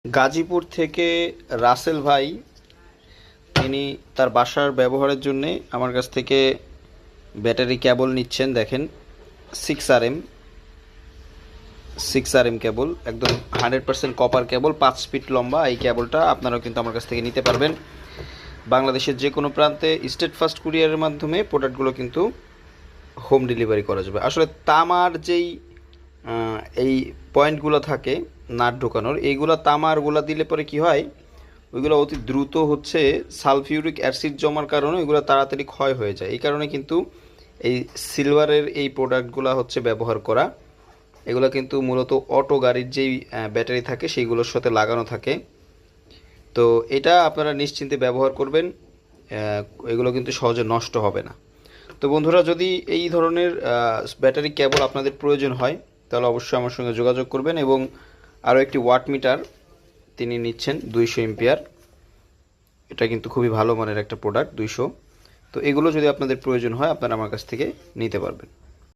গাজীপুর থেকে রাসেল ভাই তিনি তার বাসার ব্যবহারের জন্য আমার কাছ থেকে ব্যাটারি কেবল নিচ্ছেন। দেখেন 6RM 6RM কেবল, একদম 100% কপার কেবল, 5 ফিট লম্বা। এই কেবলটা আপনারাও কিন্তু আমার কাছ থেকে নিতে পারবেন। বাংলাদেশের যে কোনো প্রান্তে স্টেট ফার্স্ট কুরিয়ারের মাধ্যমে প্রোডাক্টগুলো কিন্তু হোম ডেলিভারি করা যাবে। আসলে তামার যেই এই পয়েন্টগুলো থাকে নাট ঢোকানোর, এইগুলো তামারগুলো দিলে পরে কি হয়, ওইগুলো অতি দ্রুত হচ্ছে সালফিউরিক অ্যাসিড জমার কারণে ওইগুলো তাড়াতাড়ি ক্ষয় হয়ে যায়। এই কারণে কিন্তু এই সিলভারের এই প্রোডাক্টগুলো হচ্ছে ব্যবহার করা। এগুলো কিন্তু মূলত অটো গাড়ির যেই ব্যাটারি থাকে সেইগুলোর সাথে লাগানো থাকে। তো এটা আপনারা নিশ্চিন্তে ব্যবহার করবেন, এগুলো কিন্তু সহজে নষ্ট হবে না। তো বন্ধুরা, যদি এই ধরনের ব্যাটারি কেবল আপনাদের প্রয়োজন হয় তাহলে অবশ্যই আমার সঙ্গে যোগাযোগ করবেন। এবং আরও একটি ওয়াট মিটার তিনি নিচ্ছেন 200 এম্পিয়ার। এটা কিন্তু খুবই ভালো মানের একটা প্রোডাক্ট, 200। তো এগুলো যদি আপনাদের প্রয়োজন হয় আপনারা আমার কাছ থেকে নিতে পারবেন।